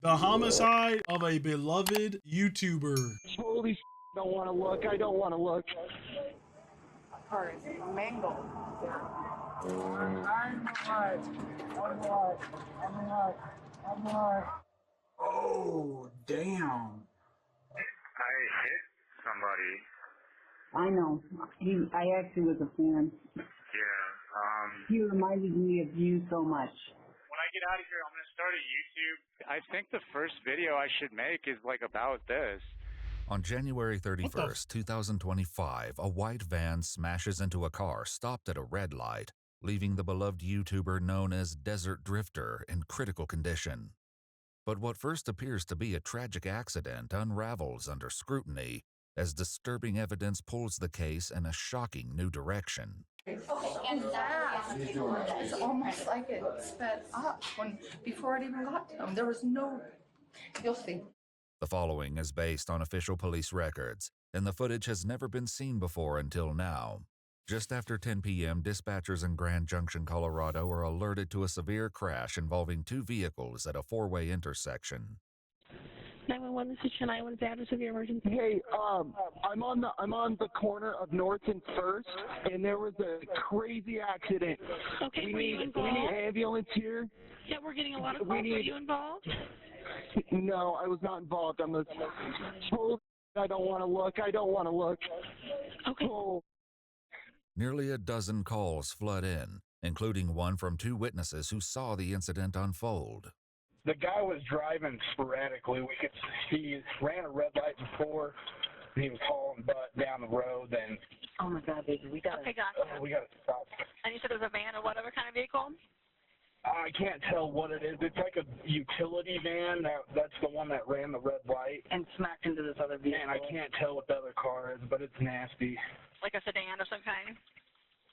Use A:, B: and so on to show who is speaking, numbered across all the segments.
A: The homicide of a beloved YouTuber.
B: Holy shit, I don't want to look. I don't want to look.
C: Car is mangled.
D: Oh, damn.
E: I hit somebody.
C: I know. I actually was a fan.
E: Yeah.
C: He reminded me of you so much.
E: When I get out of here, I'm going to start a YouTube. I think the first video I should make is like about this.
F: On January 31st, 2025, a white van smashes into a car stopped at a red light, leaving the beloved YouTuber known as Desert Drifter in critical condition. But what first appears to be a tragic accident unravels under scrutiny as disturbing evidence pulls the case in a shocking new direction.
G: And that is almost like it sped up before it even got to him. There was no, you'll see.
F: The following is based on official police records, and the footage has never been seen before until now. Just after 10 p.m., dispatchers in Grand Junction, Colorado are alerted to a severe crash involving two vehicles at a four-way intersection.
H: 911, this is Chennai. What is the address of your emergency?
B: Hey, I'm on the corner of North and First, and there was a crazy accident.
H: Okay, were you
B: we
H: involved?
B: need an ambulance here.
H: Yeah, we're getting a lot of calls. Were you involved?
B: No, I was not involved. I'm a told I don't want to look. I don't want to look.
H: Okay.
B: Oh.
F: Nearly a dozen calls flood in, including one from two witnesses who saw the incident unfold.
D: The guy was driving sporadically. We could see he ran a red light before. And he was hauling butt down the road. And
C: Oh my God, baby, we got
G: Okay, gotcha.
D: we got to stop.
G: And you said it was a van or whatever kind of vehicle?
D: I can't tell what it is. It's like a utility van. That's the one that ran the red light.
C: and smacked into this other vehicle.
D: Man, I can't tell what the other car is, but it's nasty.
G: Like a sedan of some kind?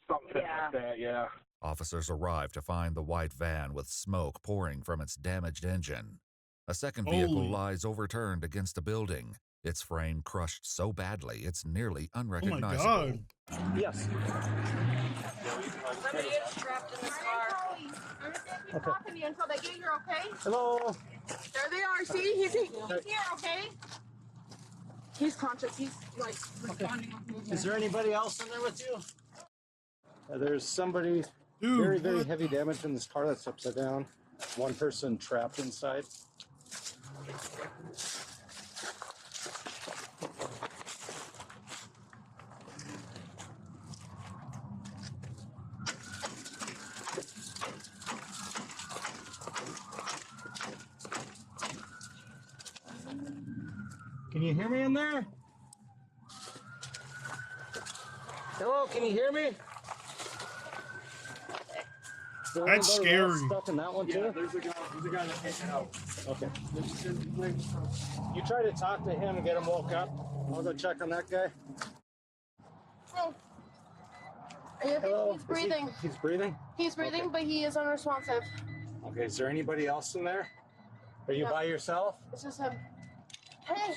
D: Something
C: Yeah.
D: like that, yeah.
F: Officers arrive to find the white van with smoke pouring from its damaged engine. A second vehicle
A: Holy.
F: lies overturned against a building, its frame crushed so badly it's nearly
A: Oh my
F: unrecognizable.
A: god.
B: Yes.
G: Somebody is trapped in this car.
I: I'm just gonna keep talking to you until they get here, okay?
B: Hello.
I: There they are. See, he's here, okay? He's conscious. He's like responding with movement.
J: Is there anybody else in there with you? There's somebody
A: Dude,
J: very, very
A: what?
J: heavy damage in this car that's upside down. One person trapped inside. Can you hear me in there? Hello, can you hear me?
A: That's scary.
J: Stuff in that one too?
D: There's a guy that can't get out.
J: Okay. You try to talk to him and get him woke up. I'll go check on that guy.
I: Oh. Are you okay?
J: Hello.
I: He's breathing.
J: He's breathing?
I: He's breathing, but he is unresponsive.
J: Okay, is there anybody else in there? Are you
I: No.
J: by yourself?
I: It's just him. Hey,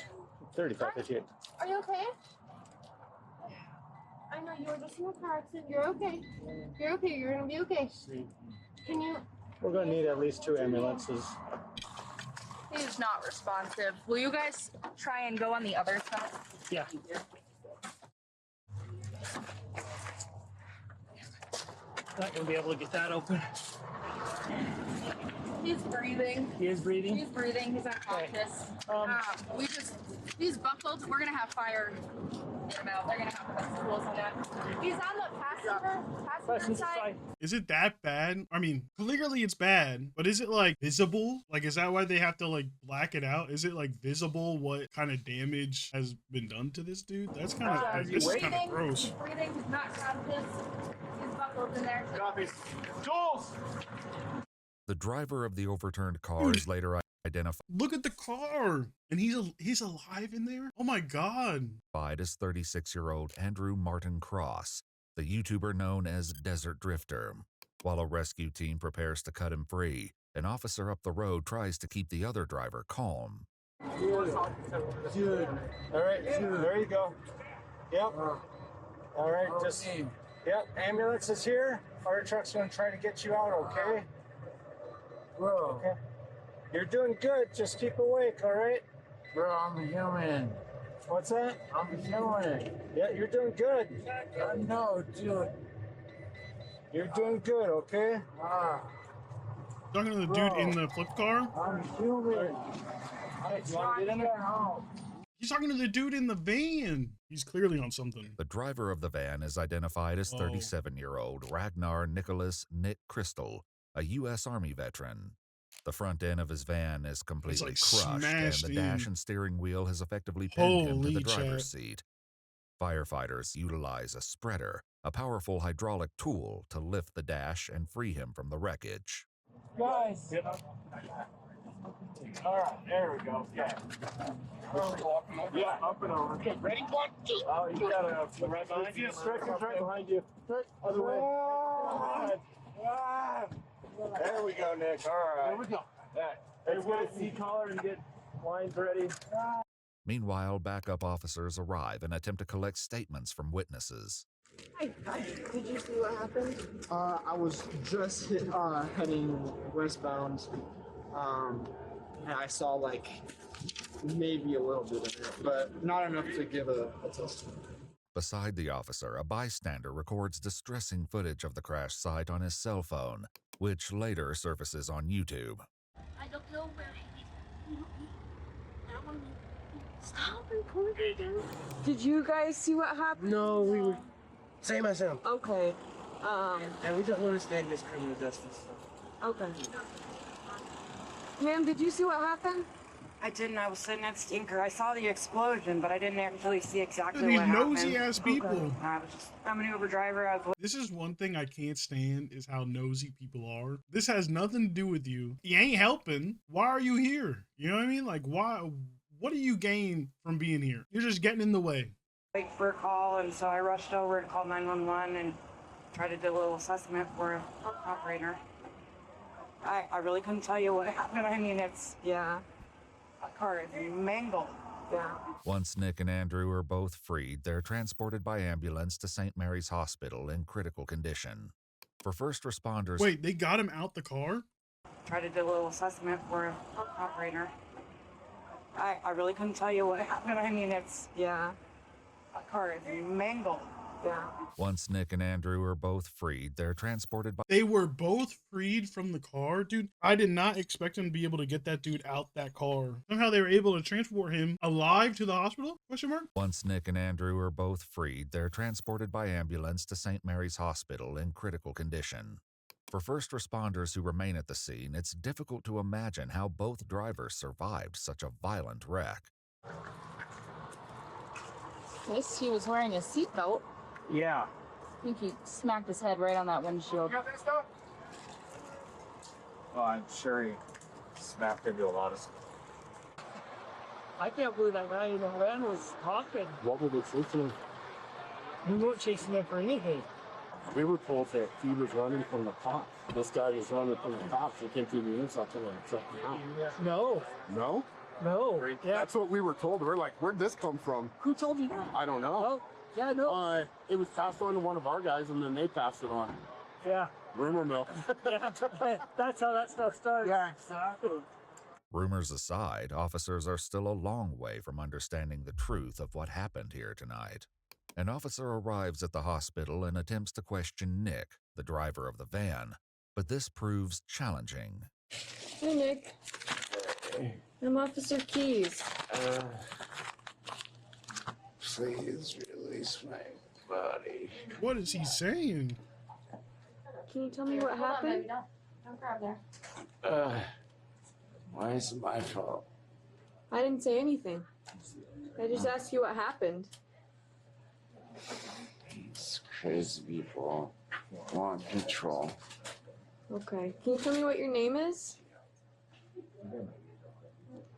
J: 35, 58.
I: are you okay? I know you were just in a car accident. You're okay. You're okay. You're gonna be okay. Can you?
J: We're going to need at least 2 ambulances.
G: He's not responsive. Will you guys try and go on the other side?
J: Yeah. Not going to be able to get that open.
G: He's breathing.
J: He is breathing?
G: He's breathing. He's unconscious. He's buckled. We're gonna have fire. They're gonna have to put tools on that. He's on the passenger side.
A: Is it that bad? I mean, clearly it's bad, but is it like visible? Like, is that why they have to like black it out? Is it like visible what kind of damage has been done to this dude? That's kind of, this is kind of gross.
G: He's breathing. He's not conscious. He's buckled in there.
D: Copies. Jules!
F: The driver of the overturned car is later identified
A: Look at the car, and he's alive in there. Oh my god.
F: as 36-year-old Andrew Martin Cross, the YouTuber known as Desert Drifter. While a rescue team prepares to cut him free, an officer up the road tries to keep the other driver calm.
J: Dude. All right, there you go. Yep. All right, just, yep, ambulance is here. Fire truck's going to try to get you out, okay? Okay. You're doing good. Just keep awake, all right? Bro, I'm a human. What's that? I'm a human. Yeah, you're doing good. No, dude. You're doing good, okay?
A: Talking to the dude in the flip car?
J: I'm human. You want to get in there?
A: He's talking to the dude in the van. He's clearly on something.
F: The driver of the van is identified as 37-year-old Ragnar Nicholas Nick Crystal, a U.S. Army veteran. The front end of his van is completely crushed, and the dash and steering wheel has effectively pinned him to the driver's seat. Firefighters utilize a spreader, a powerful hydraulic tool, to lift the dash and free him from the wreckage.
J: Guys. All right, there we go. Okay. Yeah, up and over. Okay, ready? 1, 2. Oh, you got a right behind you. Stretch right behind you. Other way. There we go, Nick. All right. There we go. Let's get a seat collar and get lines ready.
F: Meanwhile, backup officers arrive and attempt to collect statements from witnesses.
I: Hi. Did you see what happened?
K: I was just heading westbound, and I saw like maybe a little bit of it, but not enough to give a testimony.
F: Beside the officer, a bystander records distressing footage of the crash site on his cell phone, which later surfaces on YouTube.
I: I don't know where he is. I don't want to stop recording. Did you guys see what happened?
K: No, we were same as him.
I: Okay.
K: And we don't understand this criminal justice.
I: Okay. Ma'am, did you see what happened?
L: I didn't. I was sitting at the stinker. I saw the explosion, but I didn't actually see exactly
A: These
L: what happened.
A: nosy ass people.
L: I'm an Uber driver.
A: This is one thing I can't stand, is how nosy people are. This has nothing to do with you. You ain't helping. Why are you here? You know what I mean? Like, why? What do you gain from being here? You're just getting in the way.
L: Wait for a call, and so I rushed over and called 911 and tried to do a little assessment for an operator. I really couldn't tell you what happened. I mean, it's, yeah. My car is mangled. Yeah.
F: Once Nick and Andrew are both freed, they're transported by ambulance to St. Mary's Hospital in critical condition. For first responders...
A: Wait, they got him out the car?
L: Tried to do a little assessment for an operator. I really couldn't tell you what happened. I mean, it's, yeah. My car is mangled. Yeah.
F: Once Nick and Andrew are both freed, they're transported by...
A: They were both freed from the car? Dude, I did not expect them to be able to get that dude out that car. Somehow they were able to transport him alive to the hospital? Question mark?
F: Once Nick and Andrew are both freed, they're transported by ambulance to St. Mary's Hospital in critical condition. For first responders who remain at the scene, it's difficult to imagine how both drivers survived such a violent wreck.
G: At least he was wearing a seatbelt.
K: Yeah.
G: I think he smacked his head right on that windshield.
K: You got that stuff? Oh, I'm sure he smacked into a lot of stuff. I can't believe that guy in the van was talking. What were they chasing? We weren't chasing him for anything. We were told that he was running from the cops. This guy was running from the cops. He came through the intersection and took him out. No.
M: No?
K: No. Yeah.
M: That's what we were told. We're like, where'd this come from?
K: Who told you that?
M: I don't know.
K: Oh, yeah, no.
M: It was passed on to one of our guys, and then they passed it on.
K: Yeah.
M: Rumor mill.
K: Yeah, that's how that stuff started.
M: Yeah, exactly.
F: Rumors aside, officers are still a long way from understanding the truth of what happened here tonight. An officer arrives at the hospital and attempts to question Nick, the driver of the van, but this proves challenging.
G: Hey, Nick. I'm Officer Keys.
N: Please release my body.
A: What is he saying?
G: Can you tell me what happened? Don't grab there.
N: Why is it my fault?
G: I didn't say anything. I just asked you what happened.
N: These crazy people want control.
G: Okay. Can you tell me what your name is?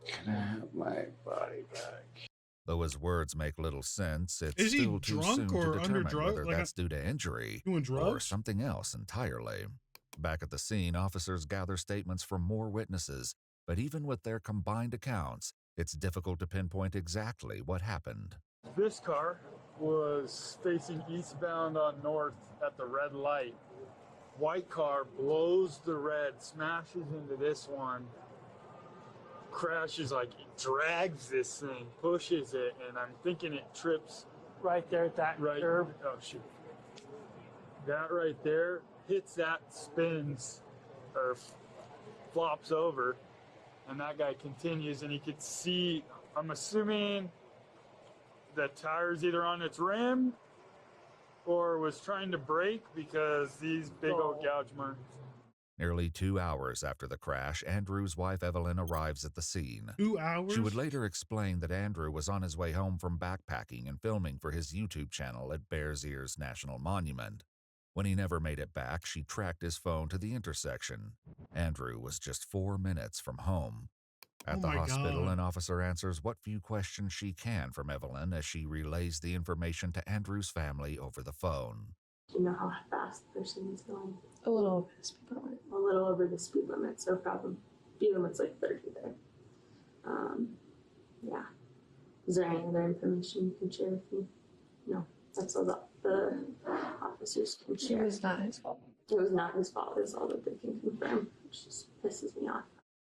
N: Can I have my body back?
F: Though his words make little sense, it's
A: Is he
F: still too
A: drunk
F: soon
A: or
F: to
A: under
F: determine
A: drug-
F: whether
A: like
F: that's due to injury
A: doing
F: or
A: drugs?
F: something else entirely. Back at the scene, officers gather statements from more witnesses, but even with their combined accounts, it's difficult to pinpoint exactly what happened.
J: This car was facing eastbound on north at the red light. White car blows the red, smashes into this one, crashes, like it drags this thing, pushes it, and I'm thinking it trips
K: Right there at that curve.
J: Oh shoot! That right there hits that, spins, or flops over, and that guy continues, and he could see. I'm assuming the tire's either on its rim or was trying to brake because these big old gouge marks.
F: Nearly 2 hours after the crash, Andrew's wife Evelyn arrives at the scene.
A: 2 hours?
F: She would later explain that Andrew was on his way home from backpacking and filming for his YouTube channel at Bears Ears National Monument. When he never made it back, she tracked his phone to the intersection. Andrew was just 4 minutes from home. At the hospital, an officer answers what few questions she can from Evelyn as she relays the information to Andrew's family over the phone.
H: Do you know how fast the person is going?
I: A little over the speed limit.
H: A little over the speed limit, so probably speed limit's like 30 there. Yeah. Is there any other information you can share with me? No, that's all the officers can share.
I: It was not his fault.
H: It was not his fault, is all that they can confirm, which just pisses me off.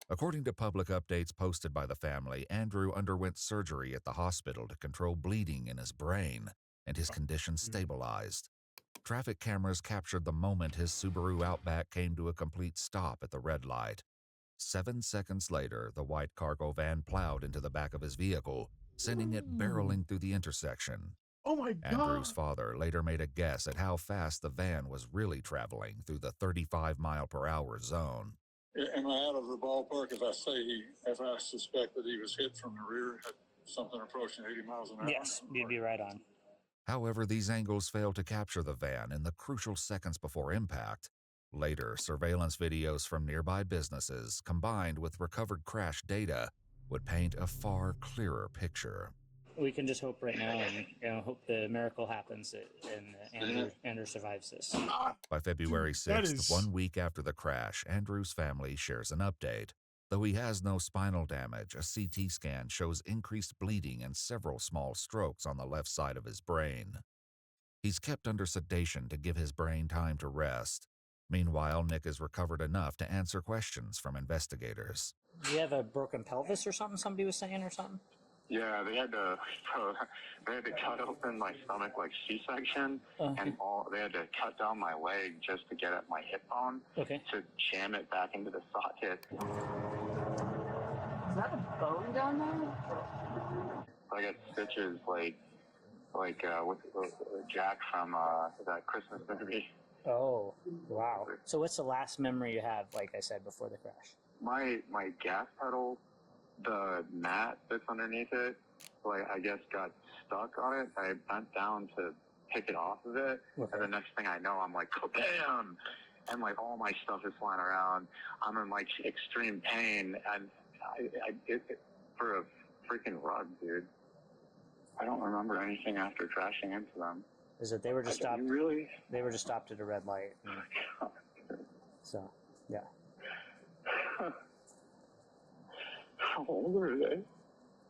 F: According to public updates posted by the family, Andrew underwent surgery at the hospital to control bleeding in his brain, and his condition stabilized. Traffic cameras captured the moment his Subaru Outback came to a complete stop at the red light. 7 seconds later, the white cargo van plowed into the back of his vehicle, sending it barreling through the intersection.
A: Oh my God.
F: Andrew's father later made a guess at how fast the van was really traveling through the 35-mile-per-hour zone.
O: Am I out of the ballpark if I suspect that he was hit from the rear at something approaching 80 miles an hour?
K: Yes, you'd be right on.
F: However, these angles failed to capture the van in the crucial seconds before impact. Later, surveillance videos from nearby businesses, combined with recovered crash data, would paint a far clearer picture.
K: We can just hope right now and hope the miracle happens and Andrew survives this.
F: By February 6th, 1 week after the crash, Andrew's family shares an update. Though he has no spinal damage, a CT scan shows increased bleeding and several small strokes on the left side of his brain. He's kept under sedation to give his brain time to rest. Meanwhile, Nick is recovered enough to answer questions from investigators.
K: Do you have a broken pelvis or something somebody was saying or something?
P: Yeah, they had to cut open my stomach like C-section, and they had to cut down my leg just to get at my hip bone to jam it back into the socket.
G: Is that a bone down there?
P: I got stitches like with Jack from that Christmas movie.
K: Oh, wow. So what's the last memory you have, like I said, before the crash?
P: My gas pedal, the mat that's underneath it, I guess got stuck on it. I bent down to pick it off of it, and the next thing I know, I'm like, bam! And all my stuff is flying around. I'm in extreme pain, and for a freaking rug, dude. I don't remember anything after crashing into them.
K: Is that they were just stopped?
P: Really?
K: They were just stopped at a red light. So, yeah.
P: How old are they?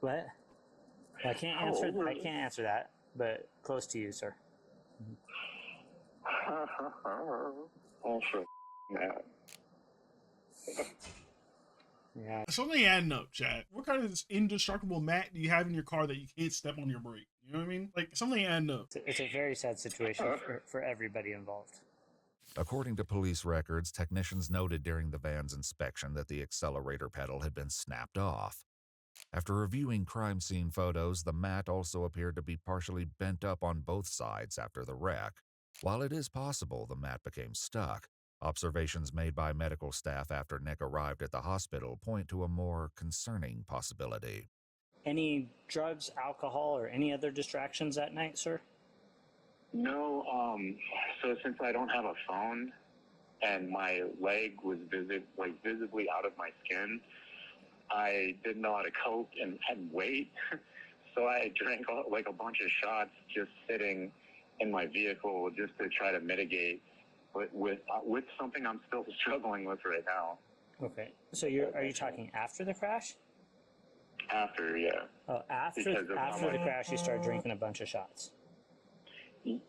K: What? I can't answer that, but close to you, sir.
P: Oh, shit.
K: Yeah.
A: Something adding up, chat. What kind of indestructible mat do you have in your car that you can't step on your brake? You know what I mean? Something adding up.
K: It's a very sad situation for everybody involved.
F: According to police records, technicians noted during the van's inspection that the accelerator pedal had been snapped off. After reviewing crime scene photos, the mat also appeared to be partially bent up on both sides after the wreck. While it is possible the mat became stuck, observations made by medical staff after Nick arrived at the hospital point to a more concerning possibility.
K: Any drugs, alcohol, or any other distractions that night, sir?
P: No, so since I don't have a phone and my leg was visibly out of my skin, I didn't know how to cope and wait. So I drank a bunch of shots just sitting in my vehicle just to try to mitigate with something I'm still struggling with right now.
K: Okay. So are you talking after the crash?
P: After, yeah.
K: Oh, after the crash, you started drinking a bunch of shots.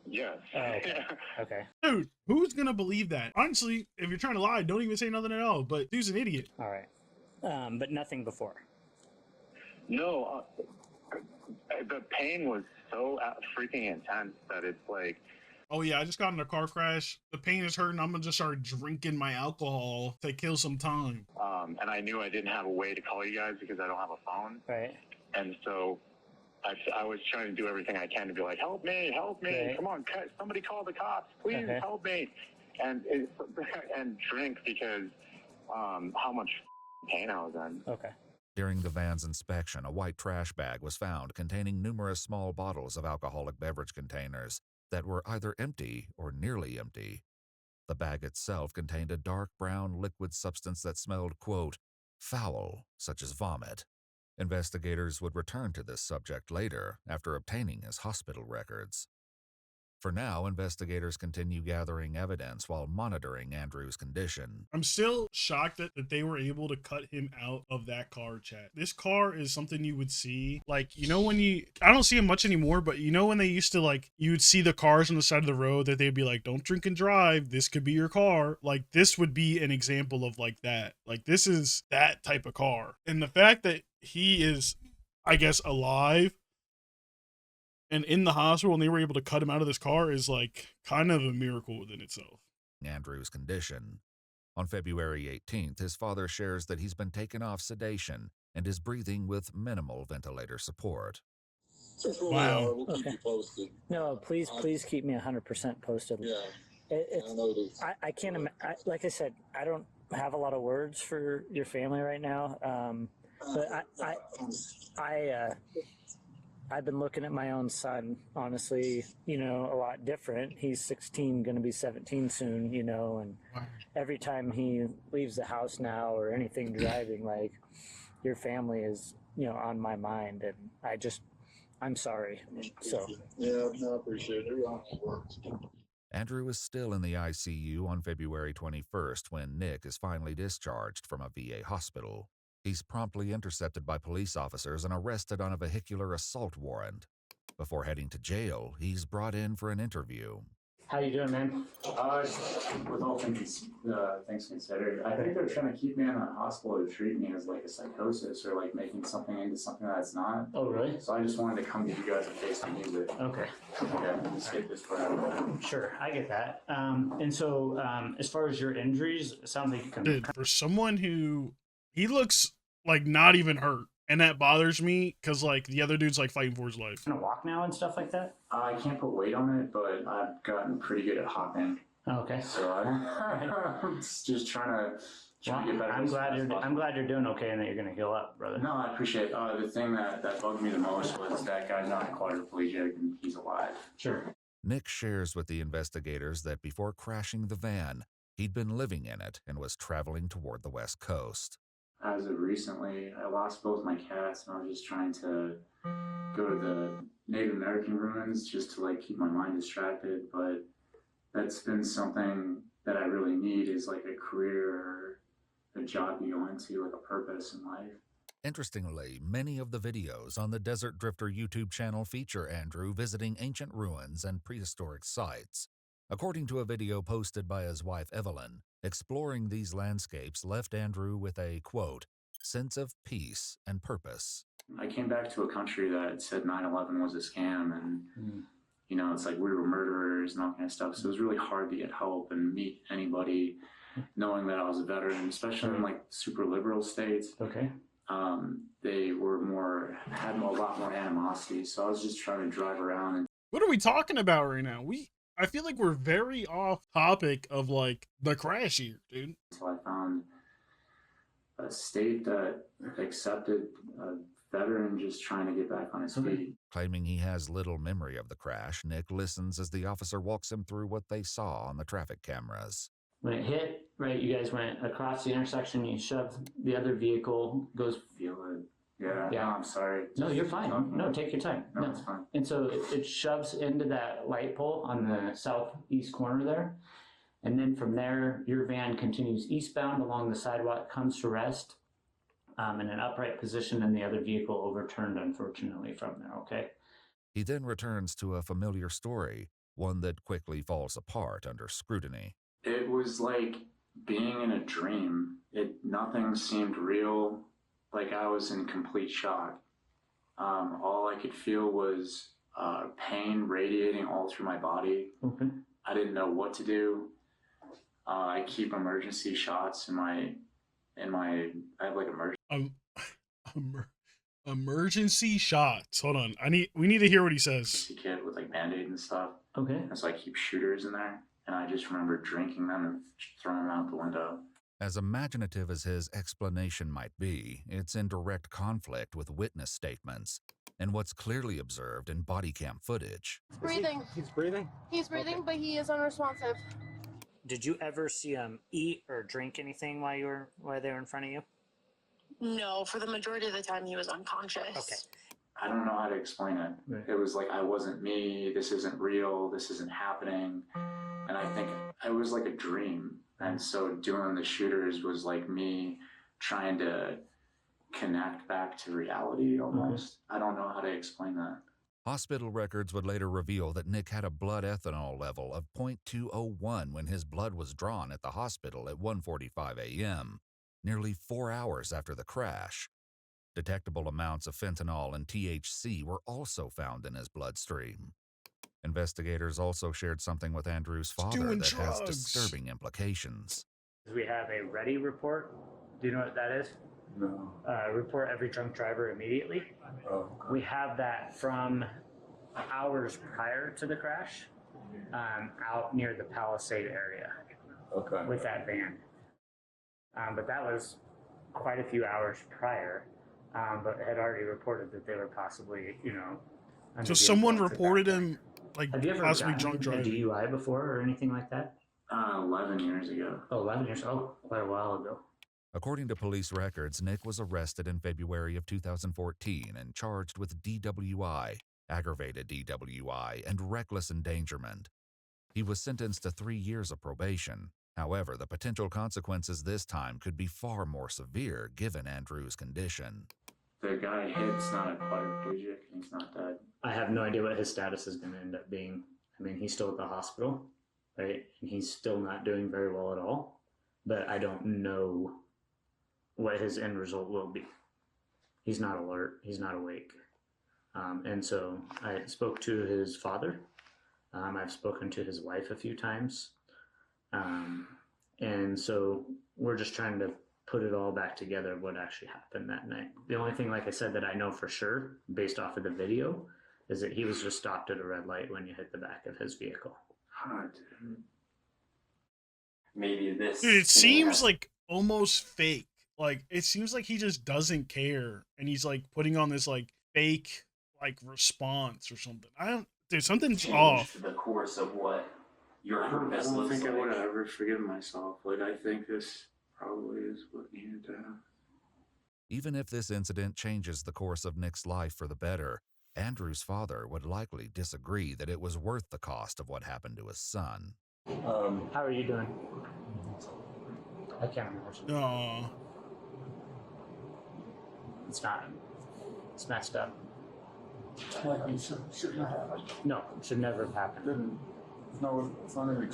P: Yes.
K: Oh, okay. Okay.
A: Dude, who's gonna believe that? Honestly, if you're trying to lie, don't even say nothing at all. But dude's an idiot.
K: All right. But nothing before.
P: No, the pain was so freaking intense that it's like,
A: oh yeah, I just got in a car crash. The pain is hurting. I'm gonna just start drinking my alcohol to kill some time.
P: and I knew I didn't have a way to call you guys because I don't have a phone.
K: Right.
P: And so I was trying to do everything I can to be like, help me,
K: Right.
P: come on, somebody call the cops, please help me, and drink because how much pain I was in.
K: Okay.
F: During the van's inspection, a white trash bag was found containing numerous small bottles of alcoholic beverage containers that were either empty or nearly empty. The bag itself contained a dark brown liquid substance that smelled, quote, foul, such as vomit. Investigators would return to this subject later after obtaining his hospital records. For now, investigators continue gathering evidence while monitoring Andrew's condition.
A: I'm still shocked that they were able to cut him out of that car chat. This car is something you would see, like, you know, I don't see it much anymore, but you know when they used to, like, you would see the cars on the side of the road that they'd be like, don't drink and drive, this could be your car. Like, this would be an example of like that. Like, this is that type of car. And the fact that he is, I guess, alive and in the hospital and they were able to cut him out of this car is like kind of a miracle within itself.
F: Andrew's condition. On February 18th, his father shares that he's been taken off sedation and is breathing with minimal ventilator support.
A: Wow.
O: We'll keep you posted.
K: No, please keep me 100% posted.
O: Yeah.
K: I can't, like I said, I don't have a lot of words for your family right now. But I've been looking at my own son, honestly, you know, a lot different. He's 16, going to be 17 soon, you know, and every time he leaves the house now or anything driving, like, your family is, you know, on my mind, and I'm sorry. So.
O: Yeah, no, I appreciate it.
F: Andrew is still in the ICU on February 21st when Nick is finally discharged from a VA hospital. He's promptly intercepted by police officers and arrested on a vehicular assault warrant. Before heading to jail, he's brought in for an interview.
K: How you doing, man?
Q: With all things considered, I think they're trying to keep me in a hospital to treat me as like a psychosis or like making something into something that's not.
K: Oh, really?
Q: So I just wanted to come to you guys and face the music.
K: Okay.
Q: Just get this part out.
K: Sure, I get that. And so, as far as your injuries, it sounds like you can.
A: Dude, for someone who, he looks like not even hurt, and that bothers me because like the other dude's like fighting for his life.
K: Can I walk now and stuff like that?
Q: I can't put weight on it, but I've gotten pretty good at hopping.
K: Okay.
Q: So I'm just trying to get better.
K: I'm glad you're doing okay and that you're gonna heal up, brother.
Q: No, I appreciate it. The thing that bugged me the most was that guy's not quadriplegic and he's alive.
K: Sure.
F: Nick shares with the investigators that before crashing the van, he'd been living in it and was traveling toward the West Coast.
Q: As of recently, I lost both my cats, and I was just trying to go to the Native American ruins just to like keep my mind distracted. But that's been something that I really need, is like a career or a job you go into, like a purpose in life.
F: Interestingly, many of the videos on the Desert Drifter YouTube channel feature Andrew visiting ancient ruins and prehistoric sites. According to a video posted by his wife Evelyn, exploring these landscapes left Andrew with a, quote, sense of peace and purpose.
Q: I came back to a country that said 9/11 was a scam, and you know, it's like we were murderers and all kind of stuff. So it was really hard to get help and meet anybody, knowing that I was a veteran, especially in like super liberal states.
K: Okay.
Q: They were had a lot more animosity. So I was just trying to drive around. And
A: What are we talking about right now? I feel like we're very off topic of like the crash here, dude.
Q: So I found a state that accepted a veteran just trying to get back on his feet.
F: Claiming he has little memory of the crash, Nick listens as the officer walks him through what they saw on the traffic cameras.
K: When it hit, right, you guys went across the intersection, you shoved the other vehicle, goes...
Q: Feel it. Yeah, no, I'm sorry.
K: No, you're fine. No, take your time.
Q: No, it's fine.
K: And so it shoves into that light pole on the southeast corner there. And then from there, your van continues eastbound along the sidewalk, comes to rest in an upright position, and the other vehicle overturned, unfortunately, from there, okay?
F: He then returns to a familiar story, one that quickly falls apart under scrutiny.
Q: It was like being in a dream. Nothing seemed real. Like I was in complete shock. All I could feel was pain radiating all through my body.
K: Okay.
Q: I didn't know what to do. I keep emergency shots in my I have like
A: Emergency shots. Hold on. We need to hear what he says.
Q: kit with like Band-Aid and stuff.
K: Okay.
Q: And so I keep shooters in there, and I just remember drinking them and throwing them out the window.
F: As imaginative as his explanation might be, it's in direct conflict with witness statements and what's clearly observed in body cam footage.
G: Breathing.
K: He's breathing?
G: He's breathing, but he is unresponsive.
K: Did you ever see him eat or drink anything while they were in front of you?
G: No, for the majority of the time he was unconscious.
K: Okay.
Q: I don't know how to explain it.
K: Right.
Q: It was like, I wasn't me, this isn't real, this isn't happening. And I think it was like a dream. And so doing the shooters was like me trying to connect back to reality almost. I don't know how to explain that.
F: Hospital records would later reveal that Nick had a blood ethanol level of 0.201 when his blood was drawn at the hospital at 1:45 a.m., nearly 4 hours after the crash. Detectable amounts of fentanyl and THC were also found in his bloodstream. Investigators also shared something with Andrew's father that has disturbing implications.
K: We have a ready report. Do you know what that is?
Q: No.
K: Report every drunk driver immediately.
Q: Oh.
K: We have that from hours prior to the crash, out near the Palisade area.
Q: Okay.
K: With that van. But that was quite a few hours prior, but had already reported that they were possibly,
A: So someone reported him, like,
K: have you ever
A: possibly
K: gotten
A: drunk driving.
K: a DUI before or anything like that?
Q: 11 years ago.
K: Oh, 11 years. Oh, quite a while ago.
F: According to police records, Nick was arrested in February of 2014 and charged with DWI, aggravated DWI, and reckless endangerment. He was sentenced to 3 years of probation. However, the potential consequences this time could be far more severe given Andrew's condition.
Q: The guy hit's not a quadriplegic, he's not dead.
K: I have no idea what his status is going to end up being. I mean, he's still at the hospital, right? And he's still not doing very well at all. But I don't know what his end result will be. He's not alert. He's not awake. And so I spoke to his father. I've spoken to his wife a few times. And so we're just trying to put it all back together, what actually happened that night. The only thing, like I said, that I know for sure, based off of the video, is that he was just stopped at a red light when you hit the back of his vehicle.
Q: Maybe this...
A: Dude, it seems like almost fake. Like, it seems like he just doesn't care, and he's, like, putting on this, like, fake, like, response or something. Dude, something's off.
Q: The course of what your purpose looks like. I don't think I would have ever forgiven myself. Like, I think this probably is what needed to happen.
F: Even if this incident changes the course of Nick's life for the better, Andrew's father would likely disagree that it was worth the cost of what happened to his son.
K: How are you doing? I can't imagine.
A: No.
K: It's not. It's messed up.
M: Shouldn't have happened.
K: No, it should never have happened.
M: No, it's not even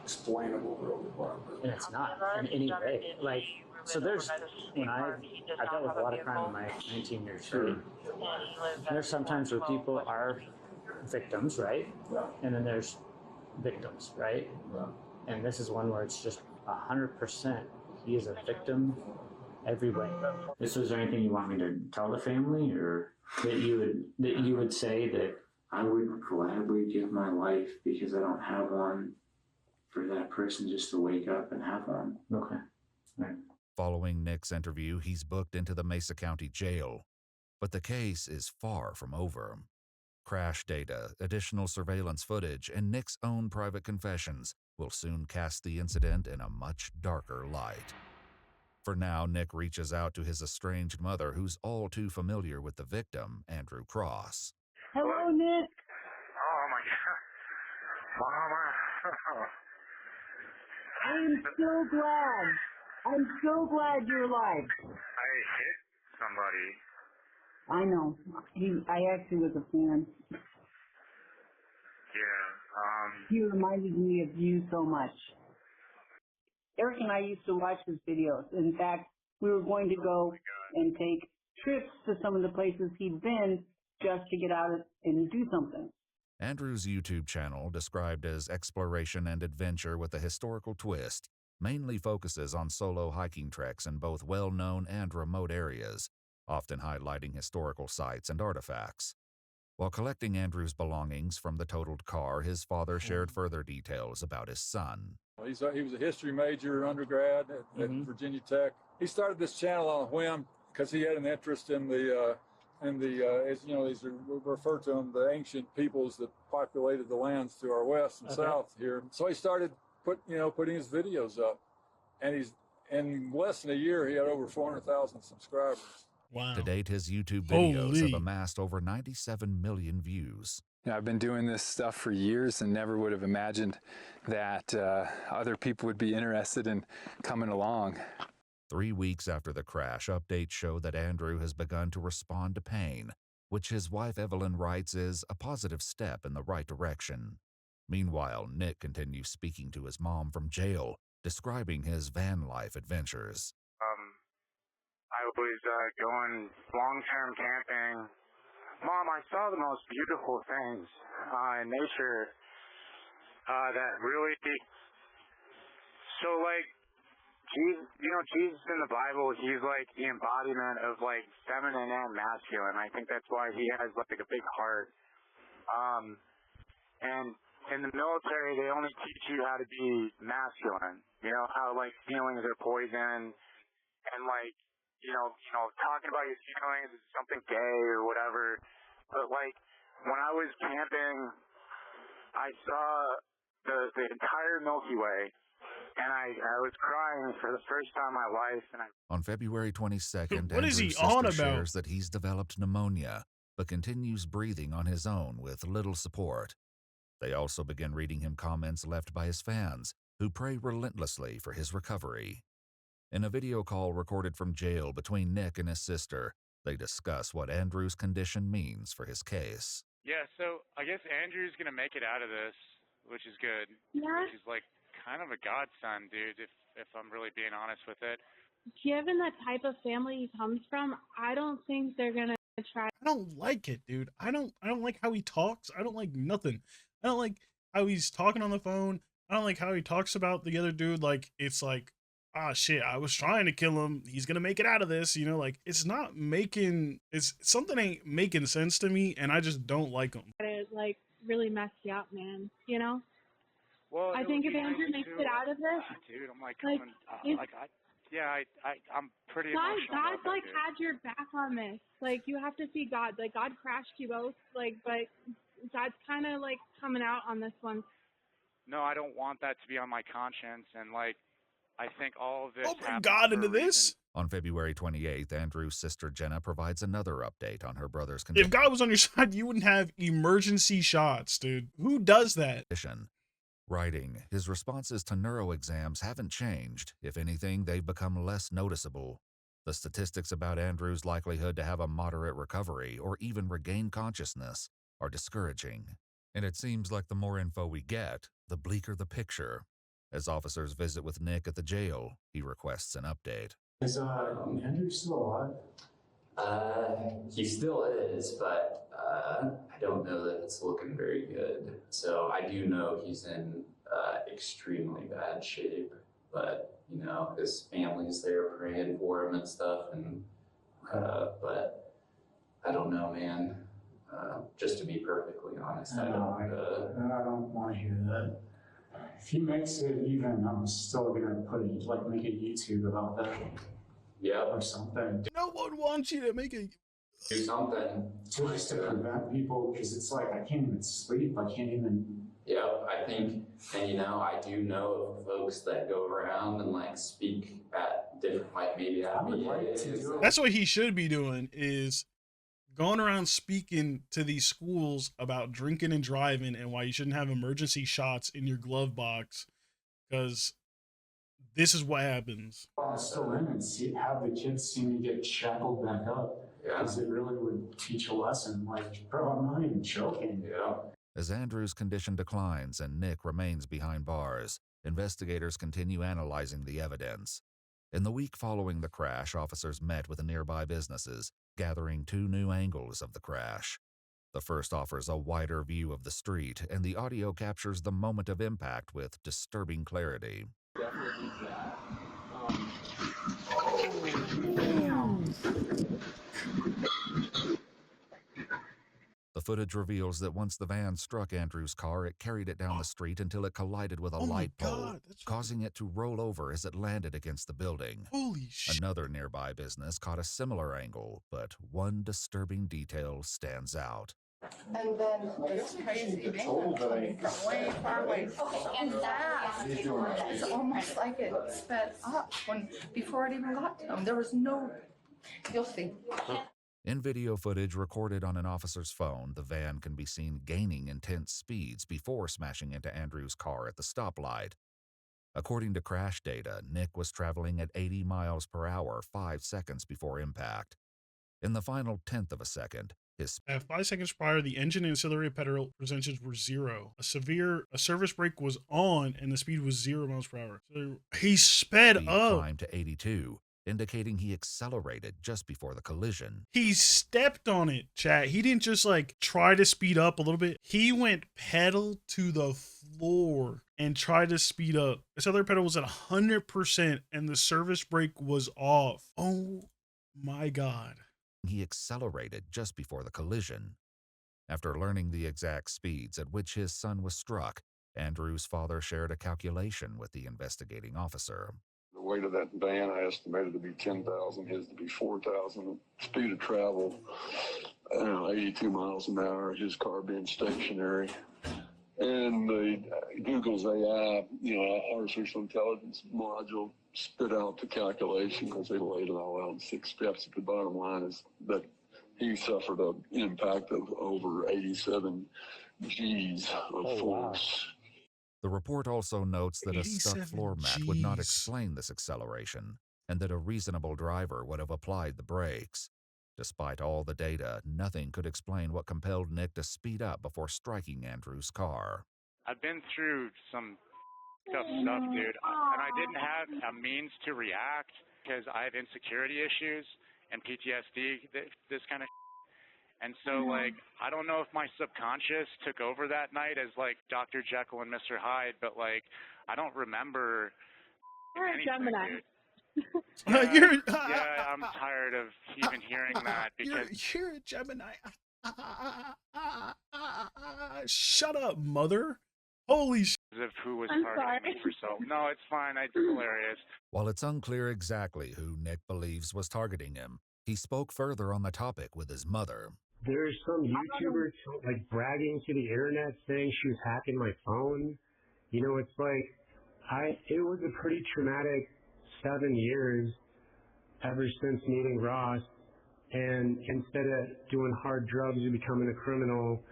M: explainable, really.
K: And it's not in any way. Like, so there's, when I've dealt with a lot of crime in my 19 years straight. There's sometimes where people are victims, right? And then there's victims, right? And this is one where it's just 100%. He is a victim every way. So is there anything you want me to tell the family, or that you would say that
Q: I would gladly give my life, because I don't have one, for that person just to wake up and have one.
K: Okay. Right.
F: Following Nick's interview, he's booked into the Mesa County Jail. But the case is far from over. Crash data, additional surveillance footage, and Nick's own private confessions will soon cast the incident in a much darker light. For now, Nick reaches out to his estranged mother, who's all too familiar with the victim, Andrew Cross.
C: Hello, Nick.
E: Oh my God. Mama.
C: I'm so glad. I'm so glad you're alive.
E: I hit somebody.
C: I know. I actually was a fan.
E: Yeah.
C: He reminded me of you so much. Eric and I used to watch his videos. In fact, we were going to go and take trips to some of the places he'd been just to get out and do something.
F: Andrew's YouTube channel, described as exploration and adventure with a historical twist, mainly focuses on solo hiking treks in both well-known and remote areas, often highlighting historical sites and artifacts. While collecting Andrew's belongings from the totaled car, his father shared further details about his son.
O: He was a history major undergrad at Virginia Tech. He started this channel on a whim because he had an interest in the as you know, these are referred to them, the ancient peoples that populated the lands to our west and south here. So he started putting his videos up, and he's in less than a year he had over 400,000 subscribers.
F: Wow. To date, his YouTube videos have amassed over 97 million views.
R: I've been doing this stuff for years and never would have imagined that other people would be interested in coming along.
F: 3 weeks after the crash, updates show that Andrew has begun to respond to pain, which his wife Evelyn writes is a positive step in the right direction. Meanwhile, Nick continues speaking to his mom from jail, describing his van life adventures.
E: I was going long-term camping. Mom, I saw the most beautiful things in nature that really... So, like, Jesus in the Bible, he's like the embodiment of like feminine and masculine. I think that's why he has like a big heart. And in the military, they only teach you how to be masculine. You know, how like feelings are poison, and like, talking about your feelings is something gay or whatever. But like, when I was camping, I saw the entire Milky Way. And I was crying for the first time in my life. And
F: On February 22nd,
A: What is he
F: Andrew's
A: on
F: sister
A: about?
F: shares that he's developed pneumonia, but continues breathing on his own with little support. They also begin reading him comments left by his fans, who pray relentlessly for his recovery. In a video call recorded from jail between Nick and his sister, they discuss what Andrew's condition means for his case.
E: yeah, so I guess Andrew's going to make it out of this, which is good.
I: Yeah.
E: Which is like kind of a godsend, dude, if I'm really being honest with it.
I: Given the type of family he comes from, I don't think they're gonna try.
A: I don't like it, dude. I don't like how he talks. I don't like nothing. I don't like how he's talking on the phone. I don't like how he talks about the other dude. Like, it's like, ah, shit, I was trying to kill him. He's gonna make it out of this. Like, it's not making, something ain't making sense to me, and I just don't like him.
I: It like really mess you up, man.
E: Well,
I: I think if Andrew makes it out of this,
E: dude, I'm like,
I: like,
E: I'm pretty
I: God,
E: emotional
I: God's
E: about that,
I: like
E: dude.
I: had your back on this. Like, you have to see God. Like, God crashed you both. Like, but God's kind of like coming out on this one.
E: No, I don't want that to be on my conscience, and like, I think all of this.
A: Don't bring
E: happened
A: God
E: for
A: into
E: a reason.
A: this.
F: On February 28th, Andrew's sister Jenna provides another update on her brother's condition.
A: If God was on your side, you wouldn't have emergency shots, dude. Who does that?
F: Writing, his responses to neuro exams haven't changed. If anything, they've become less noticeable. The statistics about Andrew's likelihood to have a moderate recovery or even regain consciousness are discouraging. And it seems like the more info we get, the bleaker the picture. As officers visit with Nick at the jail, he requests an update.
J: Is Andrew still alive?
S: He still is, but I don't know that it's looking very good. So I do know he's in extremely bad shape, but his family's there praying for him and stuff, and but I don't know, man. Just to be perfectly honest, I
J: don't want to hear that. If he makes it even, I'm still gonna make a YouTube about that.
S: Yeah.
J: Or something.
A: No one wants you to make a...
S: Do something.
J: Just to prevent people, because it's like, I can't even sleep, I can't even...
S: Yeah, I think, and I do know of folks that go around and speak at different, maybe at meetings.
A: That's what he should be doing, is going around speaking to these schools about drinking and driving and why you shouldn't have emergency shots in your glove box, because this is what happens.
J: I'll still in and have the kids see me get shackled back up, because it really would teach a lesson. Like, bro, I'm not even joking.
S: Yeah.
F: As Andrew's condition declines and Nick remains behind bars, investigators continue analyzing the evidence. In the week following the crash, officers met with the nearby businesses, gathering 2 new angles of the crash. The first offers a wider view of the street, and the audio captures the moment of impact with disturbing clarity.
J: Definitely that.
F: The footage reveals that once the van struck Andrew's car, it carried it down the street until it collided with a light pole, causing it to roll over as it landed against the building.
A: Holy shit.
F: Another nearby business caught a similar angle, but one disturbing detail stands out.
G: And then this crazy van coming from way far away and fast. It's almost like it sped up before it even got to him. There was no, you'll see.
F: In video footage recorded on an officer's phone, the van can be seen gaining intense speeds before smashing into Andrew's car at the stoplight. According to crash data, Nick was traveling at 80 miles per hour 5 seconds before impact. In the final tenth of a second, his
A: At 5 seconds prior, the engine and ancillary pedal percentages were 0. A service brake was on, and the speed was 0 miles per hour. So he sped
F: speed
A: up.
F: climbed to 82, indicating he accelerated just before the collision.
A: He stepped on it, chat. He didn't just like try to speed up a little bit. He went pedal to the floor and tried to speed up. This other pedal was at 100% and the service brake was off. Oh my God.
F: He accelerated just before the collision. After learning the exact speeds at which his son was struck, Andrew's father shared a calculation with the investigating officer.
M: The weight of that van I estimated to be 10,000, his to be 4,000. Speed of travel, 82 miles an hour, his car being stationary. And the Google's AI, artificial intelligence module spit out the calculation because they laid it all out in 6 steps. But the bottom line is that he suffered an impact of over 87 G's of force.
F: Wow. The report also notes that a stuck
A: 87
F: floor mat would not explain this acceleration, and that a reasonable driver would have applied the brakes. Despite all the data, nothing could explain what compelled Nick to speed up before striking Andrew's car.
E: I've been through some tough stuff, dude, and I didn't have a means to react because I have insecurity issues and PTSD, this kind of and so, I don't know if my subconscious took over that night as, Dr. Jekyll and Mr. Hyde, but, I don't remember anything, dude. Yeah, I'm tired of even hearing that because...
A: You're a Gemini. Shut up, mother. Holy shit.
E: Of who was targeting me for so... No, it's fine. It's hilarious.
F: While it's unclear exactly who Nick believes was targeting him, he spoke further on the topic with his mother.
T: There's some YouTuber bragging to the internet saying she was hacking my phone. It's it was a pretty traumatic 7 years ever since meeting Ross. And instead of doing hard drugs and becoming a criminal,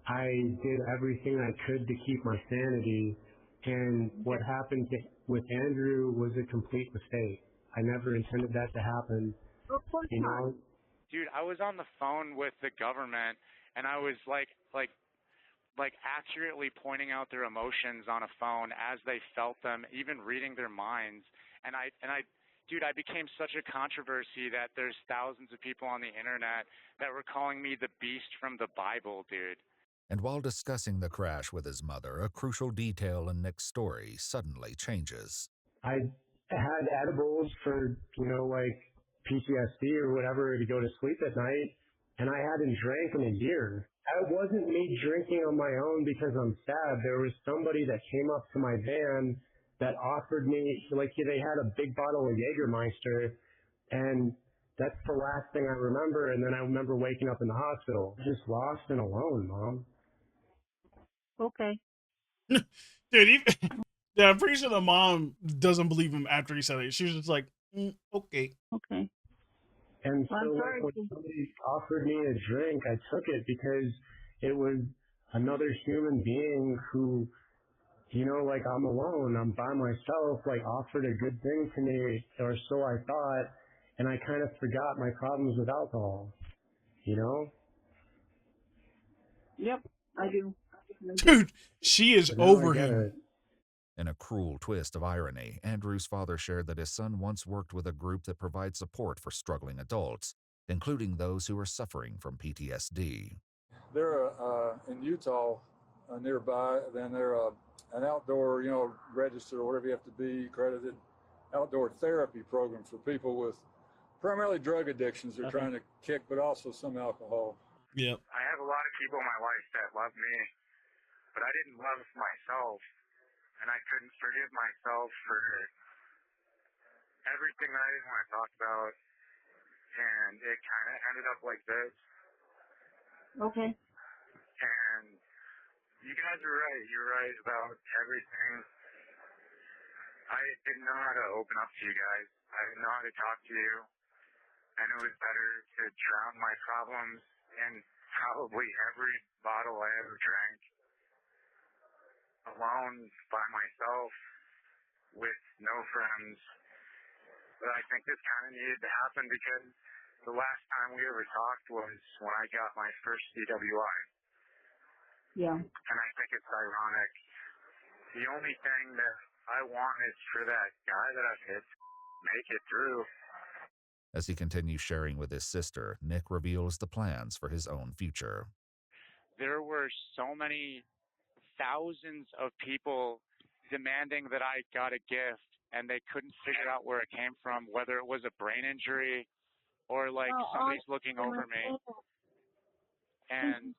T: I did everything I could to keep my sanity. And what happened with Andrew was a complete mistake. I never intended that to happen.
E: Of course not. Dude, I was on the phone with the government, and I was accurately pointing out their emotions on a phone as they felt them, even reading their minds. And I became such a controversy that there's thousands of people on the internet that were calling me the beast from the Bible, dude.
F: And while discussing the crash with his mother, a crucial detail in Nick's story suddenly changes.
T: I had edibles for, PTSD or whatever to go to sleep at night, and I hadn't drank in a year. It wasn't me drinking on my own because I'm sad. There was somebody that came up to my van that offered me, they had a big bottle of Jägermeister, and that's the last thing I remember. And then I remember waking up in the hospital, just lost and alone, Mom.
I: Okay.
A: Dude, yeah, I'm pretty sure the mom doesn't believe him after he said it. She was just like, okay.
I: Okay.
T: And so when somebody offered me a drink, I took it because it was another human being who, I'm alone, I'm by myself, offered a good thing to me, or so I thought, and I kind of forgot my problems with alcohol,
I: Yep, I do.
A: Dude, she is over him.
F: In a cruel twist of irony, Andrew's father shared that his son once worked with a group that provides support for struggling adults, including those who are suffering from PTSD.
O: They're in Utah nearby, then they're an outdoor, registered or whatever you have to be, accredited outdoor therapy program for people with primarily drug addictions they're trying to kick, but also some alcohol.
A: Yep.
E: I have a lot of people in my life that love me, but I didn't love myself, and I couldn't forgive myself for everything that I didn't want to talk about, and it kind of ended up like this.
C: Okay.
E: And you guys are right. You're right about everything. I didn't know how to open up to you guys. I didn't know how to talk to you. And it was better to drown my problems in probably every bottle I ever drank alone by myself with no friends. But I think this kind of needed to happen because the last time we ever talked was when I got my first DWI.
C: Yeah.
E: And I think it's ironic. The only thing that I want is for that guy that I've hit to make it through.
F: As he continues sharing with his sister, Nick reveals the plans for his own future.
U: There were so many thousands of people demanding that I got a gift, and they couldn't figure out where it came from, whether it was a brain injury or like somebody's looking over me. And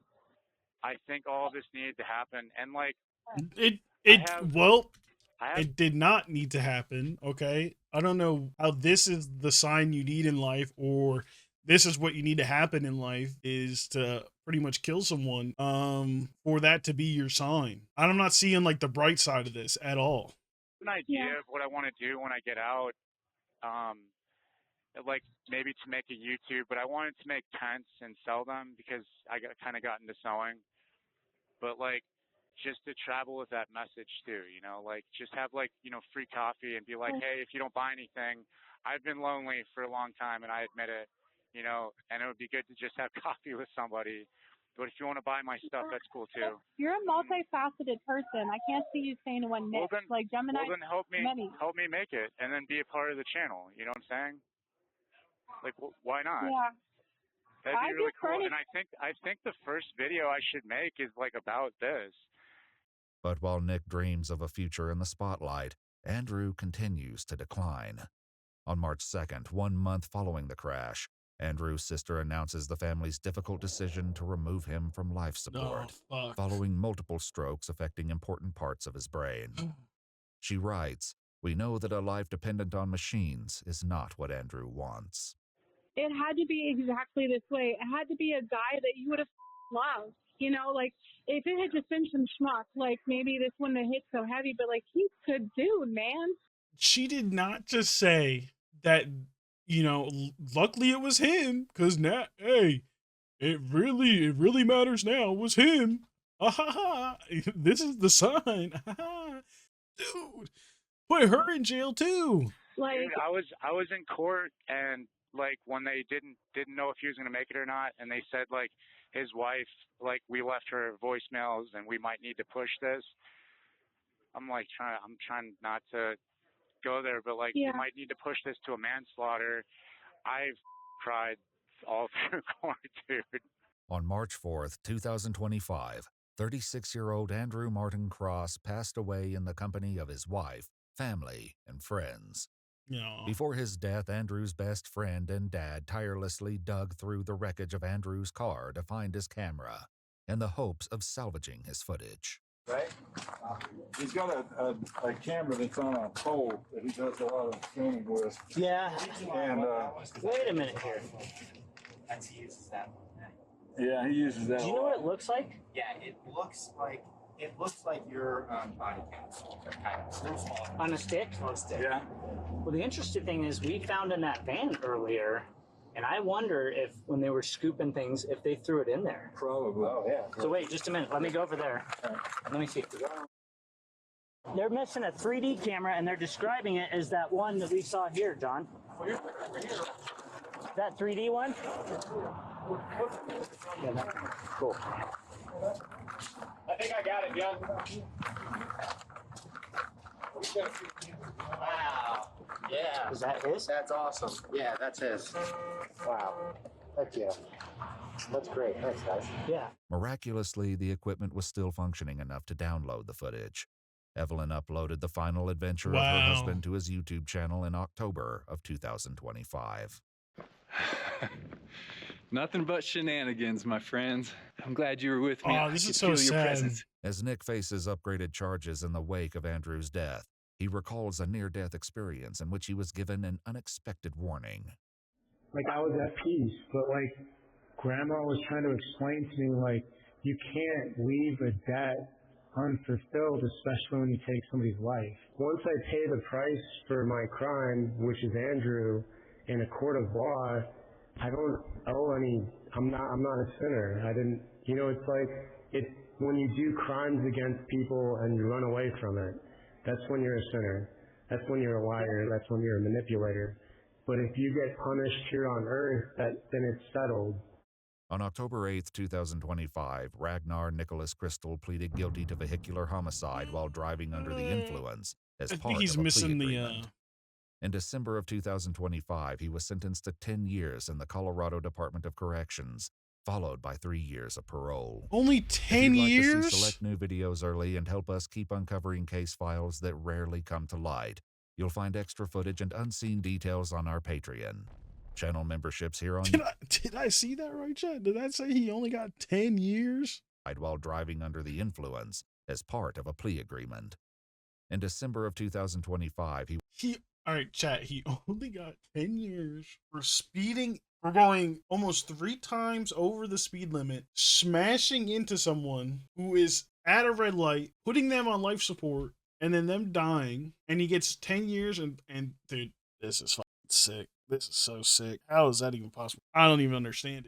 U: I think all of this needed to happen. And like,
A: it did not need to happen, okay? I don't know how this is the sign you need in life, or this is what you need to happen in life, is to pretty much kill someone for that to be your sign. I'm not seeing like the bright side of this at all.
U: An idea of what I want to do when I get out, like maybe to make a YouTube, but I wanted to make tents and sell them because I kind of got into sewing. But like, just to travel with that message too, like just have like, free coffee and be like, hey, if you don't buy anything, I've been lonely for a long time and I admit it, and it would be good to just have coffee with somebody. But if you want to buy my stuff, that's cool too.
V: You're a multifaceted person. I can't see you saying to one niche. Like Gemini,
U: well, then help me make it and then be a part of the channel. You know what I'm saying? Like, why not?
V: Yeah.
U: That'd be really cool. And I think the first video I should make is like about this.
F: But while Nick dreams of a future in the spotlight, Andrew continues to decline. On March 2nd, 1 month following the crash, Andrew's sister announces the family's difficult decision to remove him from life support, following multiple strokes affecting important parts of his brain. She writes, "We know that a life dependent on machines is not what Andrew wants."
V: It had to be exactly this way. It had to be a guy that you would have loved. Like if it had just been some schmuck, like maybe this wouldn't have hit so heavy, but like he's a good dude, man.
A: She did not just say that, luckily it was him, because now, hey, it really matters now, it was him. This is the sign. Dude, put her in jail too.
U: Like, dude, I was in court, and like when they didn't know if he was going to make it or not, and they said like his wife, like we left her voicemails and we might need to push this. I'm trying not to go there, but like we might need to push this to a manslaughter. I've cried all through court, dude.
F: On March 4th, 2025, 36-year-old Andrew Martin Cross passed away in the company of his wife, family, and friends.
A: No.
F: Before his death, Andrew's best friend and dad tirelessly dug through the wreckage of Andrew's car to find his camera, in the hopes of salvaging his footage.
O: Right? He's got a camera that's on a pole that he does a lot of filming with.
K: Yeah.
O: And
K: wait a minute here.
W: He uses that one.
O: Yeah, he uses that.
K: Do you know what it looks like?
W: Yeah, it looks like your body cam, kind of.
K: On a stick?
W: On a stick.
O: Yeah.
K: Well, the interesting thing is we found in that van earlier, and I wonder if when they were scooping things, if they threw it in there.
O: Probably.
K: Oh, yeah. So wait, just a minute. Let me go over there. Let me see. They're missing a 3D camera, and they're describing it as that one that we saw here, John. That 3D one? Yeah, cool.
W: I think I got it, John. Wow. Yeah. Is that his? That's awesome. Yeah, that's his. Wow. Heck yeah. That's great. Thanks, guys. Yeah.
F: Miraculously, the equipment was still functioning enough to download the footage. Evelyn uploaded the final adventure of her husband to his YouTube channel in October of 2025.
R: Nothing but shenanigans, my friends. I'm glad you were with me.
A: Oh, this is so sad.
F: As Nick faces upgraded charges in the wake of Andrew's death, he recalls a near-death experience in which he was given an unexpected warning.
T: Like, I was at peace, but, like, Grandma was trying to explain to me, like, you can't leave a debt unfulfilled, especially when you take somebody's life. Once I pay the price for my crime, which is Andrew, in a court of law, I don't owe any, I'm not a sinner. I didn't, you know, it's like, when you do crimes against people and you run away from it, that's when you're a sinner. That's when you're a liar. That's when you're a manipulator. But if you get punished here on earth, then it's settled.
F: On October 8, 2025, Ragnar Nicholas Crystal pleaded guilty to vehicular homicide while driving under the influence as part of a plea agreement. In December of 2025, he was sentenced to 10 years in the Colorado Department of Corrections, followed by 3 years of parole.
A: Only 10
F: years? If you'd like to see select new videos early and help us keep uncovering case files that rarely come to light, you'll find extra footage and unseen details on our Patreon. Channel memberships here on
A: Did I see that right, Chad? Did that say he only got 10 years?
F: While driving under the influence as part of a plea agreement. In December of 2025,
A: all right, chat, he only got 10 years for speeding, for going almost 3 times over the speed limit, smashing into someone who is at a red light, putting them on life support, and then them dying, and he gets 10 years, and dude, this is fucking sick. This is so sick. How is that even possible? I don't even understand it.